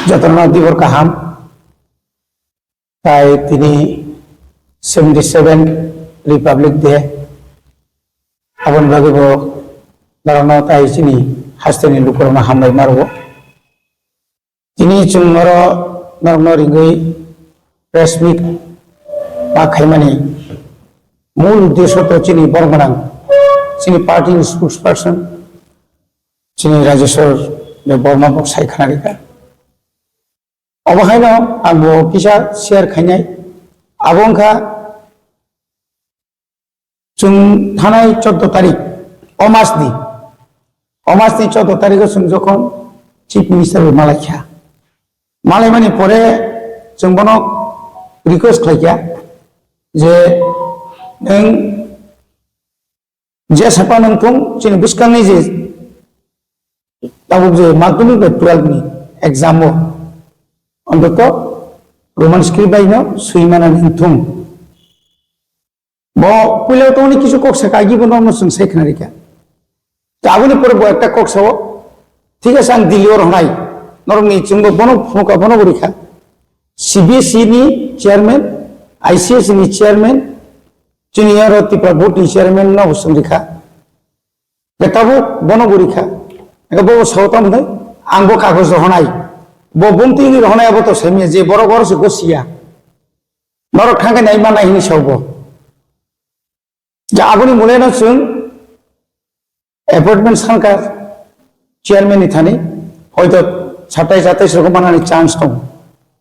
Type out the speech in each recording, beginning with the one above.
যতনা দিবর কাহাম তাই তিনি 77 Republic day আবন বাগিব দাঁড়ানো তাই তিনি হাস্তেনি লুকরমা হামলাই মারব তিনি চুমর নরম রিঙ্গই প্রেস মিট বা খাইমানি মূল উদ্দেশ্য তো চিনি বরগনাং চিনি পার্টি স্পোর্টস পার্সন চিনি রাজেশ্বর বর্মা সাইখানারিকা अबहायनो आंबो किसा शेयर खायनाय आबंखा जों थानाय 14 तारिख अमासनि 14 तारिख जों जखन चिफ मिनिस्टार मालायखा मालाय माने परे जों बनो रिक्वेस्ट खालायखा जे नों जे सापा नोंथुं जों बिसखांनाय जे दाबो जे माध्यमिक 12 नि एग्जाम অন্তত রোমান স্ক্রিপ্ট বাইনো সুইমানা নিথুম ব পুলেও তো অনেক কিছু কক্সা কাগিব নরম সুং সাইখানারিকা আগুনে পরে একটা কক্সাও ঠিক আছে আং দিল্লিওর হনাই নরম নি চুঙ্গ বন ফোকা বন পরীক্ষা সিবিএসই নি চেয়ারম্যান আইসিএস নি চেয়ারম্যান জুনিয়র ত্রিপুরা বোর্ড নি চেয়ারম্যান ন বসুং রেখা বেটাবো বন পরীক্ষা এগো সাউতাম দে আংবো কাগজ হনাই ববন্তি রহনায় আবতো সেমিয়ে যে বড় বড় সে গসিয়া নরক থাঙ্গে নাইমা নাইনি সব যা আগুনি মনে না শুন অ্যাপয়েন্টমেন্ট সরকার চেয়ারম্যান থানি হয়তো 27 রকম বানানি চান্স দं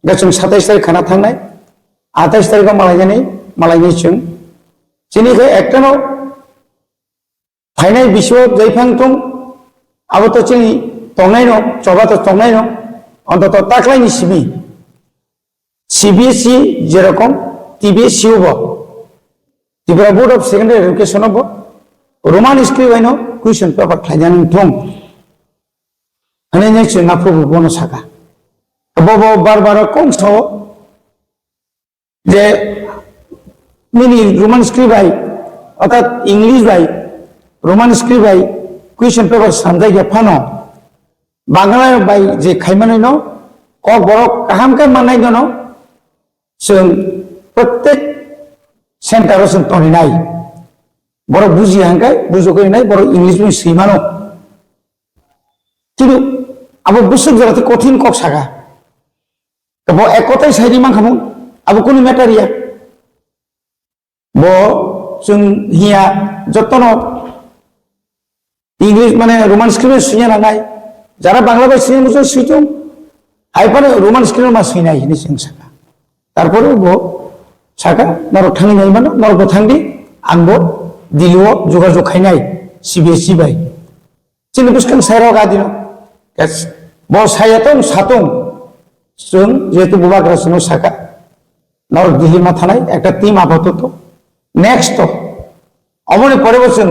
গেছুন 27 তারিখ খানা থাंनाय 28 তারিখ মালাইনি চুন চিনিকে একটানো ফাইনাল বিশ্ব যাইফাং দं আবতো চিনি তংनाय न চবাতো তংनाय न অন্তত তাকলাইনি সিবিএসই যেরকম টিবিএসইও Tripura board of secondary education Roman script আইনো কুইশন পেপার খাইজানি থং হানে চুন নাফুবো বনো সাকা বব বারবার কংস যে মিনি রোমান স্ক্রিপ্ট আই অর্থাৎ ইংলিশ বাই রোমান স্ক্রিপ্ট আই কুইশন পেপার সামজাইয়া ফানো বাংলায় বাই যে খাইমানাই ন কক বড় কাহামকে মানাই দন जों প্রত্যেক সেন্টারও जों তনি নাই বড় বুঝি হাঙ্কাই বুঝো কই নাই বড় ইংলিশ মি সীমানো কিন্তু আবো বুঝছ জরাতে কঠিন কক সাগা ব একতাই সাইদি মান খামু আবো কোন ম্যাটারিয়া ব जों হিয়া যতন ইংলিশ মানে রোমান স্ক্রিপ্ট সুইয়া না নাই যারা বাংলা ভাই সিনে মুসল সুইতো আইপারে রোমান স্ক্রিপ্ট মা সুইনাই নি जों সাকা তারপরে ব সাকা নরক থাঙ্গি নাই মানে নরক থাঙ্গি আংবো দিলিও যোগাযোগ খাইনাই সিবিএসই বাই চিনি বুসকান সাইরাও গাদিনো গাছ ব সাইয়াতং সাতং जों যেহেতু বুবাগ্রা সুনো সাকা নরক দিল্লি মা থানায় একটা টিম আপাতত নেক্সট অমনে পরে বছর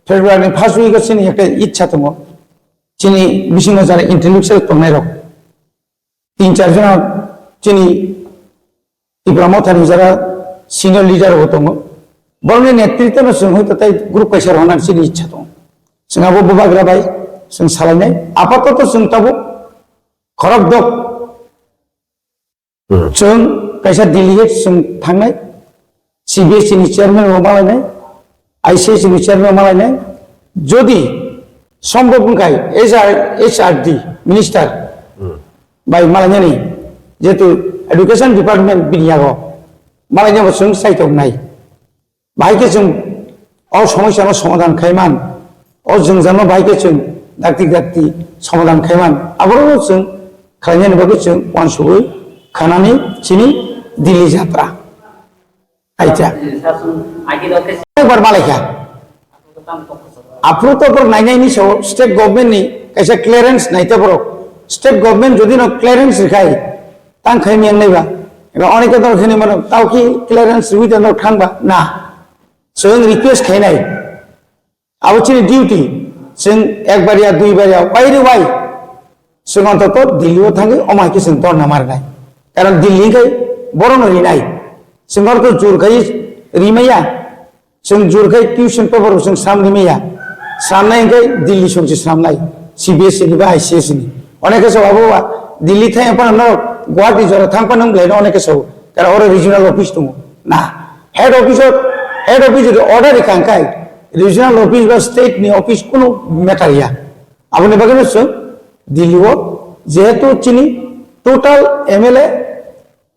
ফেব্রুয়ারি ফার্স্ট উইক চিনি একটা ইচ্ছা তো চিনি বিশিং যারা ইন্টেলেকচুয়াল তংনাই রক 3-4 জন চিনি ত্রিপুরা মথানি যারা সিনিয়র লিডার হতো বরং নেতৃত্ব जों হয়তো তাই গ্রুপ কাইসার হনার চিনি ইচ্ছা দं जों আবো বুবাগ্রা বাই जों সালাইনাय আপাতত जों তাবো খরব দক जों কাইসা দিল্লি जों थांनाय সিবিএসই नि চেয়ারম্যান মালাইनाय আইসিএস नि চেয়ারম্যান মালাইनाय যদি সম্ভব নয় এইচআরডি মিনিস্টার বাই মালাইনানি যেহেতু এডুকেশন ডিপার্টমেন্ট বিনিয়োগ মালাইনাবো जों সাইটও নাই ভাইকে जों অ সমস্যার সমাধান খাইমান অ जों জানো ভাইকে जों দাক্তি সমাধান খাইমান আবারও जों খাইনানি বাকি जों ওয়ানসুই খানানি চিনি দিল্লি যাত্রা আইতা একবার মালাইকা আপনি তো নাইনাইনি সহ স্টেট গভর্নমেন্ট নি কাইসা ক্লিয়ারেন্স নাইতে বড় স্টেট গভর্নমেন্ট যদি ন ক্লিয়ারেন্স রেখাই তাং খাইমিয়াং নাইবা এবার অনেকে তো এখানে মানে তাও কি ক্লিয়ারেন্স উইথ এন্ড খানবা না जों রিকোয়েস্ট খাইনাই আবচিনি ডিউটি जों একবারিয়া দুইবারিয়া বাইরে বাই जों অন্তত দিল্লিও থাকি অমাইকে जों দর নামার নাই কারণ দিল্লি গাই বড় নরি নাই जों তো জোর খাই রিমাইয়া जों জোর খাই টিউশন পেপার जों সাম রিমাইয়া সামনাই গাই দিল্লি সংসি সামনাই সিবিএসই नि বা আইসিএস नि অনেকে সব বাবু দিল্লি থাকে পান গুয়াহাটি জরা থাংপা নংলাইनो অনেকে সব কারণ ওর রিজিওনাল অফিস দङ না হেড অফিস অর্ডার কাंखाय রিজিওনাল অফিস বা স্টেট নি অফিস কোনো ম্যাটার ইয়া আপনি বাগেন দিল্লিও যেহেতু চিনি টোটাল এমএলএ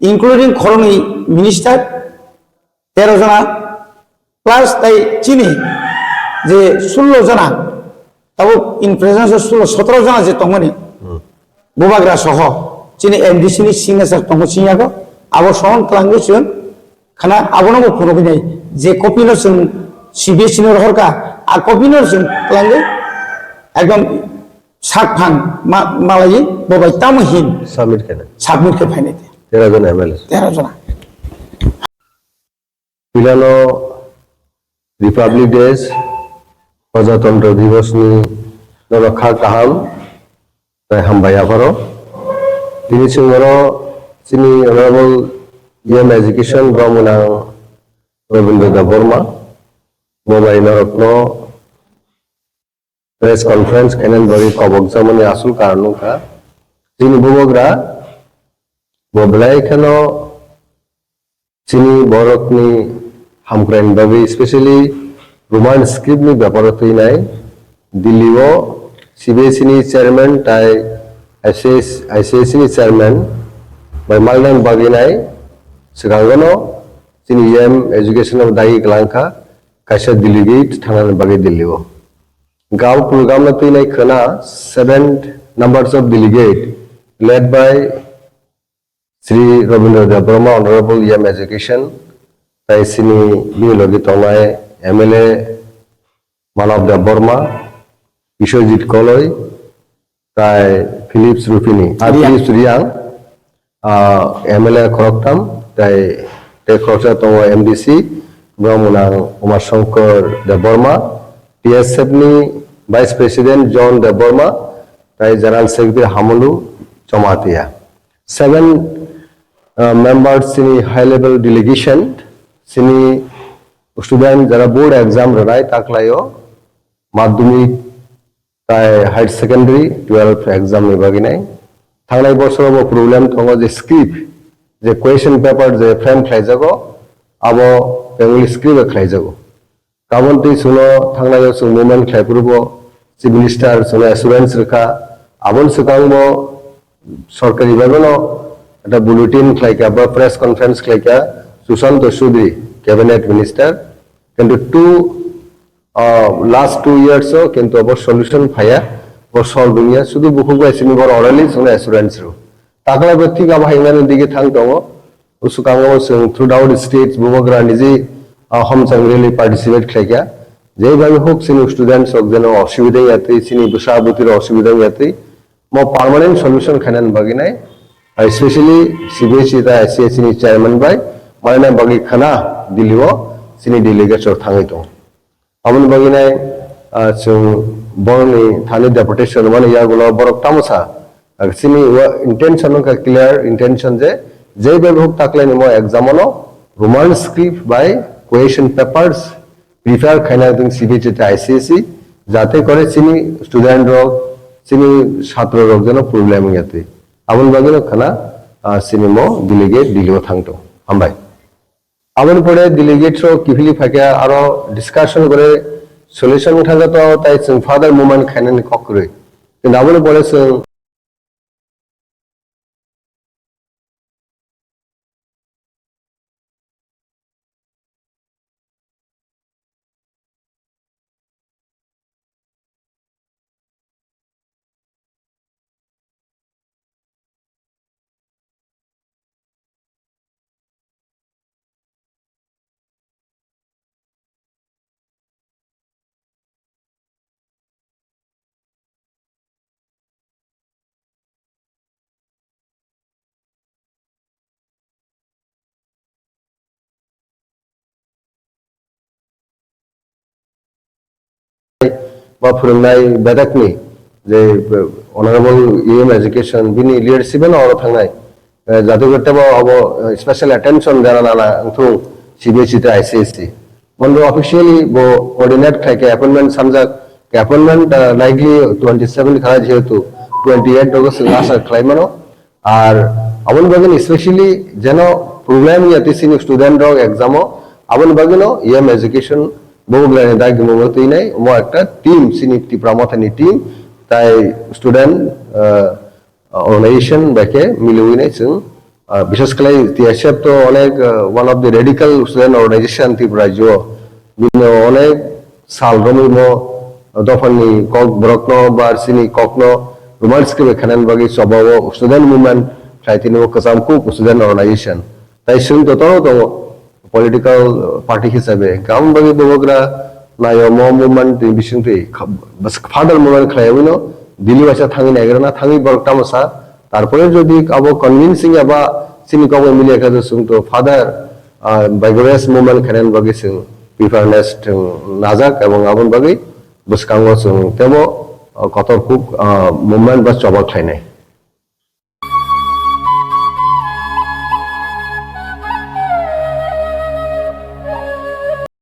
ইনক্লুডিং খরনি মিনিস্টার 13 जना প্লাস তাই চিনি যে 16 जना তাও ইন প্রেজেন্স অফ 17 जना যে তমনি বুবাগ্রা সহ চিনি এমডিসি নি সিগনেচার তম সিয়াগো আবো সহন ক্লাঙ্গুসুন খানা আবনমো ফুরবিনাই যে কপিনসুন সিবিএসসি নি রহরকা আর কপিনসুন ক্লাঙ্গে একদম সাকফাং মালাই ববাই তামহিন সাবমিট কে ফাইনাইতে 13 জন এমএলএ 13 जना পিলানো রিপাবলিক ডেজ প্রজাতন্ত্র দিবস নি রক্ষা কাহাম তাই হামবায়া পারো তিনি সিংহর চিনি অনারেবল ইএম এডুকেশন ব্রহ্মনা রবীন্দ্র দেব বর্মা মোবাইল নরত্ন প্রেস কনফারেন্স কেনেন বরি কবক জামনি আসল কারণকা তিনি বুবগ্রা ববলাই কেন চিনি বরকনি হামক্রাইন বাবি স্পেশালি রোমান স্ক্রিপ্ট নি ব্যাপার তুই নাই দিল্লিও সিবিএসসি নি চেয়ারম্যান তাই আইসিএসসি নি চেয়ারম্যান বাই মালদাং বাগি নাই সিগাঙ্গনো চিনি ইএম এডুকেশন অফ দাই গ্লাংখা কাইসা ডিলিগেট থানান বাগি দিল্লিও गाव प्रोग्राम तुई नाई खना 7 numbers of delegate led by Sri Rabindra Dev Burma Honorable EM Education tai sini biologi tongai MLA Manav Dev Burma Bishojit Koloi tai Philips Rufini Philips Riang MLA Khoroktam tai te khorcha tongo MDC Brahmanang Umar Shankar Dev Burma PSF ni Vice President John Dev Burma, General Secretary Hamulu Chomatia. 7 members in high level delegation, sini student jara board exam ranai taklayo, madhyamik tai higher secondary 12 exam ni baginai. Thangnai borsor abo problem thongo je script, je question paper je frame khlaijago, abo Bengali script khlaijago. কামন্তি সুনো থাংনায় সুং movement খাইপুরবো chief minister সুনো assurance রেখা আবন সুকাংবো সরকারি ভাবেনো একটা বুলেটিন খাইকা বা প্রেস কনফারেন্স খাইকা সুশান্ত সুধি ক্যাবিনেট মিনিস্টার কিন্তু লাস্ট 2 ইয়ার্সও কিন্তু অবশ্য সলিউশন ফায়া ও সলভ হইয়া শুধু বুকুগা সিনিবর অরালি সুনো অ্যাসুরেন্স রো তাকলা ব্যক্তি কা ভাইমানের দিকে থাংতঙ্গ ও সুকাংবো সুং থ্রু আউট স্টেটস বুবগ্রা নিজে हम really participate खाया जय भाई होक सिनी स्टूडेंट्स होक जनो असुविधा यात्री सिनी बुसाबुतिर असुविधा यात्री म परमानेंट सॉल्यूशन खानन बगी नै स्पेशली सीबीएसई ता एससीएससी नि चेयरमैन भाई माने बगी खाना दिल्लीओ सिनी डेलीगेट्स थांगै दं अबन बगी नै जों बरनि थानि डेपुटेशन माने यागुलो बरक तामसा सिनी इंटेंशन का क्लियर इंटेंशन जे जय भाई होक ताकले नि म एग्जामनो Roman script by question papers prepare খাইনা দিন সিবিএসই তে আইসিএসসি যাতে করে চিনি স্টুডেন্ট রোগ চিনি ছাত্র রোগ যেন প্রবলেম ইয়াতে আবন বাগিনো খানা সিনেমো ডিলিগেট দিলিও থাংতো আমবাই আবন পরে ডিলিগেট রো কিফিলি ফাকে আরো ডিসকাশন করে সলিউশন উঠাগা তো তাই ফাদার মুভমেন্ট খাইনানি ককরে কিন্তু আবন পরে বা ফুরংনাই বেদাকনি যে অনারেবল ইএম এডুকেশন বিনি লিডারশিপ না অর থাংনাই জাতি করতে বা অব স্পেশাল অ্যাটেনশন দেনা না থ্রু সিবিএসই তে আইসিএসসি বন্ধ অফিশিয়ালি বো কোঅর্ডিনেট খাইকে অ্যাপয়েন্টমেন্ট সামজাক অ্যাপয়েন্টমেন্ট লাইকলি 27 খারা যেহেতু 28 অগস্ট লাস্ট ক্লাইমানো আর আমন বাগিন স্পেশালি যেন প্রোগ্রাম ইয়াতে সিনি স্টুডেন্ট রক এক্সামও আমন বাগিনো ইয়াম এডুকেশন বহুগুলানি দাগ মমতই নাই মো একটা টিম সিনি প্রামথানি টিম তাই স্টুডেন্ট অর্গানাইজেশন বাকে মিলুই নাই जों বিশেষ করে টিএসএফ তো অনেক one of the radical student organisation Tripura বিভিন্ন অনেক সাল রমিমো দফানি কক ব্রকন বা সিনি ককনো রোমান্স के खानन बागै सबाव स्टूडेंट मूवमेंट खायतिनो कसामकु स्टूडेंट ऑर्गेनाइजेशन ताई जों ततरो दङ पलिटिकल पार्टी हिसाबै गाम बागै बगरा नायो मो मूवमेंट बिसिंथै बस फादर मूवमेंट खायबिनो दिल्ली वासा थाङि नागिरना थाङि बरकटा मसा तारपरे जदि आबो कन्विन्सिंग एबा सिनि कबो मिलिया खाजो जों तो फादर बाइगरेस मूवमेंट खानन बागै जों प्रिफारनेस नाजाक एबं आबन बागै बसकांगो जों तेमो कतर खुब मुवमेंट बा चबा खायनाय